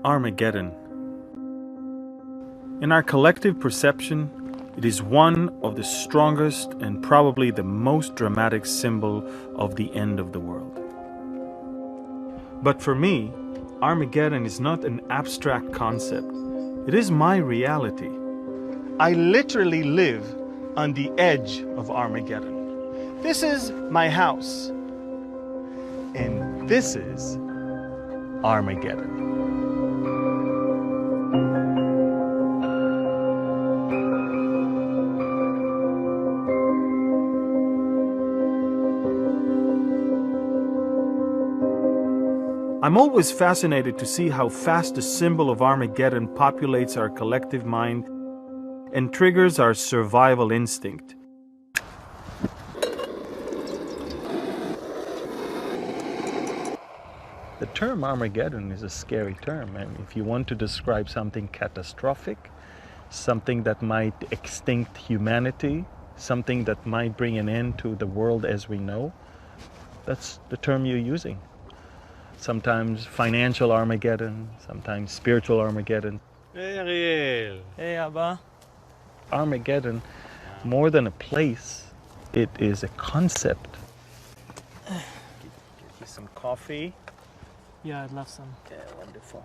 Armageddon. In our collective perception, it is one of the strongest and probably the most dramatic symbol of the end of the world. But for me, Armageddon is not an abstract concept. It is my reality. I literally live on the edge of Armageddon. This is my house. And this is Armageddon. I'm always fascinated to see how fast the symbol of Armageddon populates our collective mind and triggers our survival instinct. The term Armageddon is a scary term, and if you want to describe something catastrophic, something that might extinct humanity, something that might bring an end to the world as we know, that's the term you're using. Sometimes financial Armageddon, sometimes spiritual Armageddon. Hey Ariel. Hey Abba. Armageddon, more than a place, it is a concept. Get you some coffee. Yeah, I'd love some. Okay, wonderful.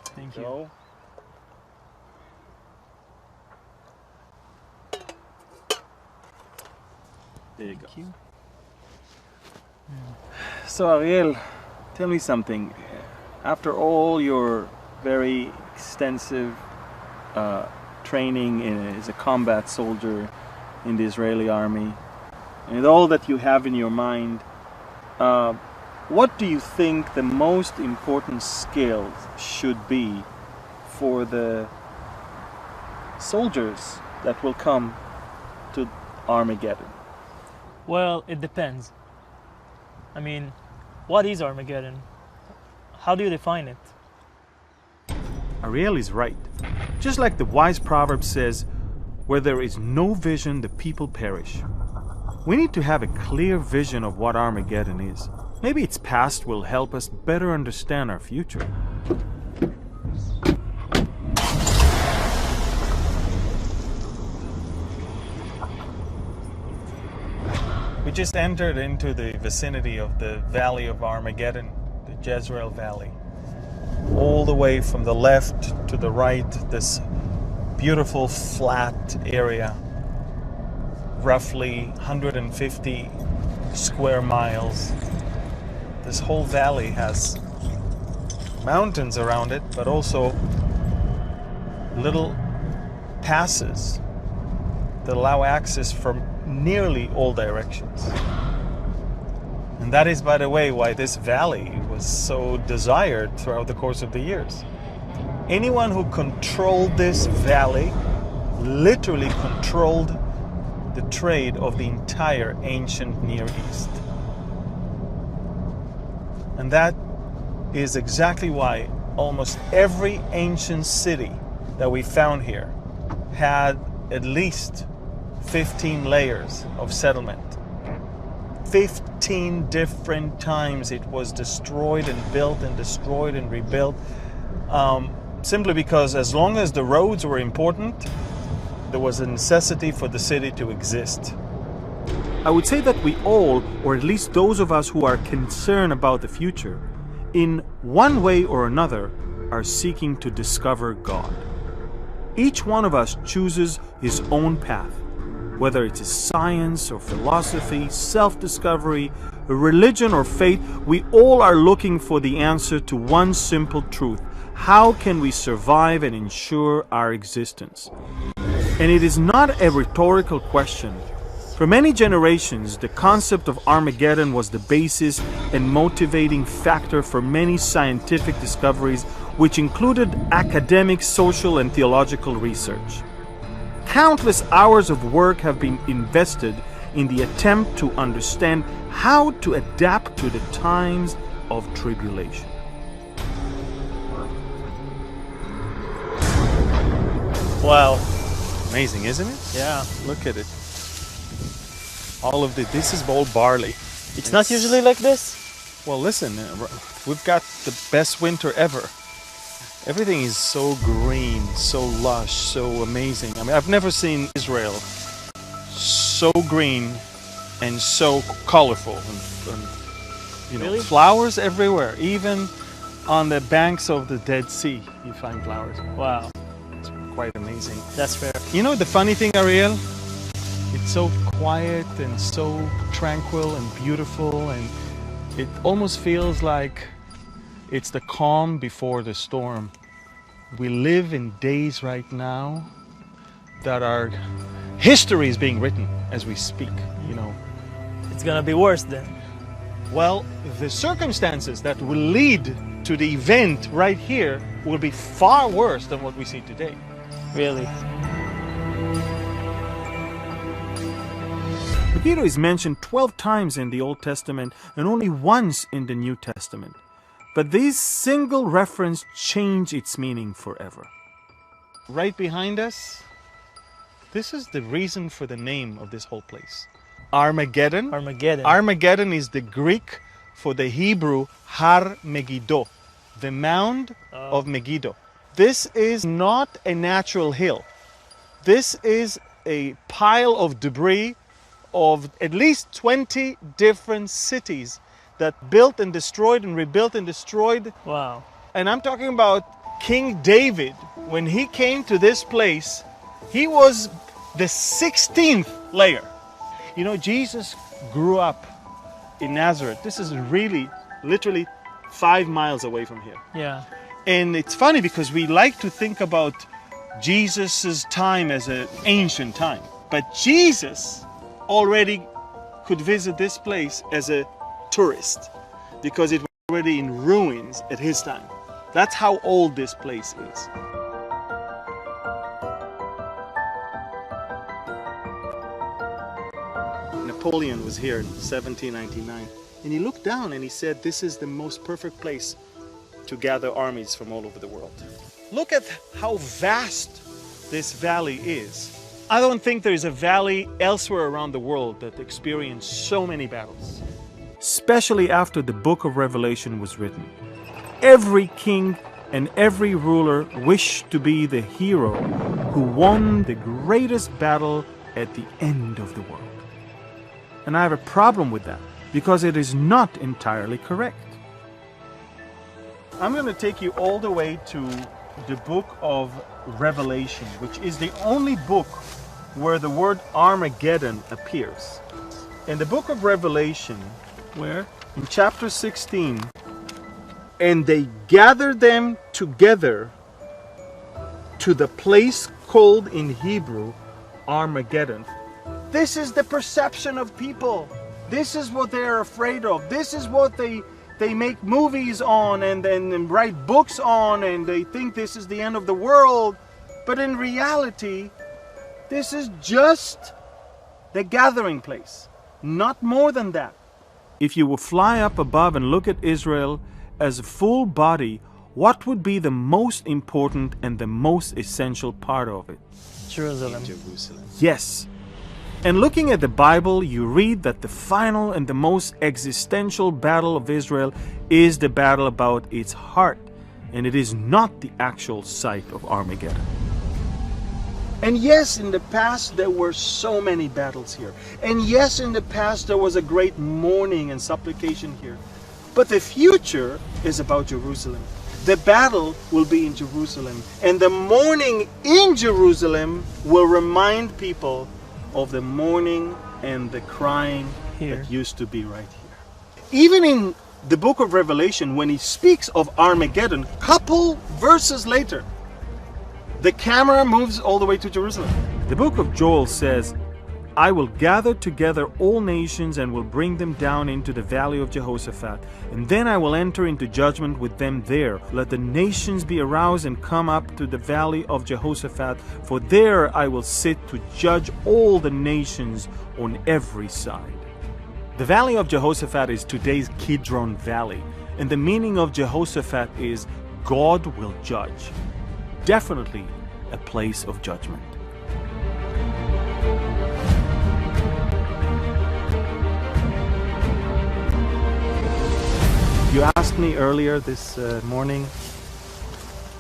Thank you. There you go. Thank you. So Ariel, tell me something. After all your very extensive training as a combat soldier in the Israeli army, and all that you have in your mind, what do you think the most important skills should be for the soldiers that will come to Armageddon? Well, it depends. I mean, what is Armageddon? How do you define it? Ariel is right. Just like the wise proverb says, where there is no vision, the people perish. We need to have a clear vision of what Armageddon is. Maybe its past will help us better understand our future. We just entered into the vicinity of the Valley of Armageddon, the Jezreel Valley. All the way from the left to the right, this beautiful flat area, roughly 150 square miles. This whole valley has mountains around it, but also little passes that allow access from nearly all directions. And that is, by the way, why this valley was so desired throughout the course of the years. Anyone who controlled this valley literally controlled the trade of the entire ancient Near East. And that is exactly why almost every ancient city that we found here had at least 15 layers of settlement. 15 different times it was destroyed and built and destroyed and rebuilt, simply because as long as the roads were important, there was a necessity for the city to exist. I would say that we all, or at least those of us who are concerned about the future, in one way or another, are seeking to discover God. Each one of us chooses his own path, whether it is science or philosophy, self-discovery, religion or faith. We all are looking for the answer to one simple truth: how can we survive and ensure our existence? And it is not a rhetorical question. For many generations, the concept of Armageddon was the basis and motivating factor for many scientific discoveries, which included academic, social, and theological research. Countless hours of work have been invested in the attempt to understand how to adapt to the times of tribulation. Wow. Amazing, isn't it? Yeah. Look at it. All of this is all barley. It's not usually like this? Well, listen, we've got the best winter ever. Everything is so green, so lush, so amazing. I mean, I've never seen Israel so green and so colorful. And you know, Really? flowers everywhere. Even on the banks of the Dead Sea, you find flowers. Wow, It's quite amazing. that's fair. You know the funny thing, Ariel? It's so quiet and so tranquil and beautiful, and it almost feels like it's the calm before the storm. We live in days right now that our history is being written as we speak, you know. It's gonna be worse then. Well, the circumstances that will lead to the event right here will be far worse than what we see today. Really. Megiddo is mentioned 12 times in the Old Testament and only once in the New Testament. But this single reference changed its meaning forever. Right behind us, this is the reason for the name of this whole place. Armageddon. Armageddon. Armageddon is the Greek for the Hebrew Har Megiddo, the mound of Megiddo. This is not a natural hill. This is a pile of debris of at least 20 different cities that built and destroyed and rebuilt and destroyed. Wow. And I'm talking about King David. When he came to this place, he was the 16th layer. You know, Jesus grew up in Nazareth. This is really, literally 5 miles away from here. Yeah. And it's funny because we like to think about Jesus's time as an ancient time. But Jesus already could visit this place as a tourist because it was already in ruins at his time. That's how old this place is. Napoleon was here in 1799, and he looked down and he said, this is the most perfect place to gather armies from all over the world. Look at how vast this valley is. I don't think there is a valley elsewhere around the world that experienced so many battles. Especially after the book of Revelation was written. Every king and every ruler wished to be the hero who won the greatest battle at the end of the world. And I have a problem with that because it is not entirely correct. I'm going to take you all the way to the book of Revelation, which is the only book where the word Armageddon appears. In the book of Revelation, where? In chapter 16, and they gathered them together to the place called in Hebrew Armageddon. This is the perception of people. This is what they're afraid of. This is what they make movies on and write books on, and they think this is the end of the world. But in reality, this is just the gathering place. Not more than that. If you will fly up above and look at Israel as a full body, what would be the most important and the most essential part of it? Jerusalem. Yes. And looking at the Bible, you read that the final and the most existential battle of Israel is the battle about its heart, and it is not the actual site of Armageddon. And yes, in the past there were so many battles here. And yes, in the past there was a great mourning and supplication here. But the future is about Jerusalem. The battle will be in Jerusalem. And the mourning in Jerusalem will remind people of the mourning and the crying Here. that used to be right here. Even in the book of Revelation, when he speaks of Armageddon, couple verses later, the camera moves all the way to Jerusalem. The book of Joel says, I will gather together all nations and will bring them down into the valley of Jehoshaphat, and then I will enter into judgment with them there. Let the nations be aroused and come up to the valley of Jehoshaphat, for there I will sit to judge all the nations on every side. The valley of Jehoshaphat is today's Kidron Valley, and the meaning of Jehoshaphat is God will judge. Definitely a place of judgment. You asked me earlier this morning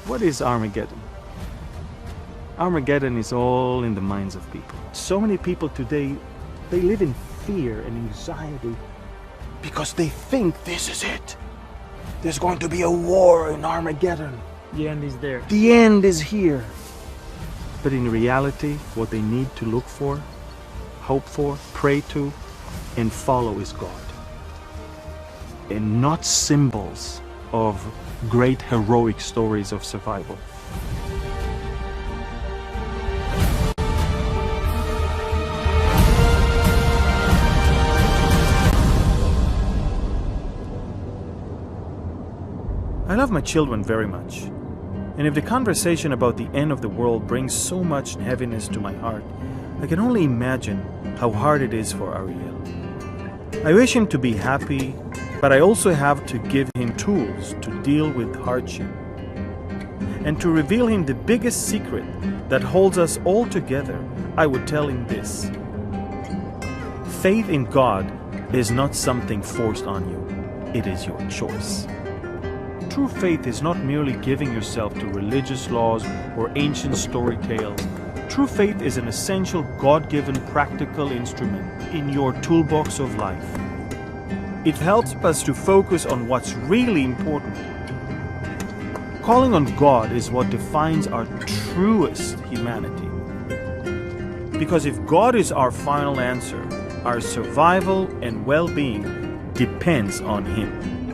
What is Armageddon? Armageddon is all in the minds of people. So many people today, they live in fear and anxiety because they think this is it. There's going to be a war in Armageddon. The end is there. The end is here. But in reality, what they need to look for, hope for, pray to, and follow is God. And not symbols of great heroic stories of survival. I love my children very much. And if the conversation about the end of the world brings so much heaviness to my heart, I can only imagine how hard it is for Ariel. I wish him to be happy, but I also have to give him tools to deal with hardship and to reveal him the biggest secret that holds us all together. I would tell him this: faith in God is not something forced on you, it is your choice. True faith is not merely giving yourself to religious laws or ancient story tales. True faith is an essential God-given practical instrument in your toolbox of life. It helps us to focus on what's really important. Calling on God is what defines our truest humanity. Because if God is our final answer, our survival and well-being depends on Him.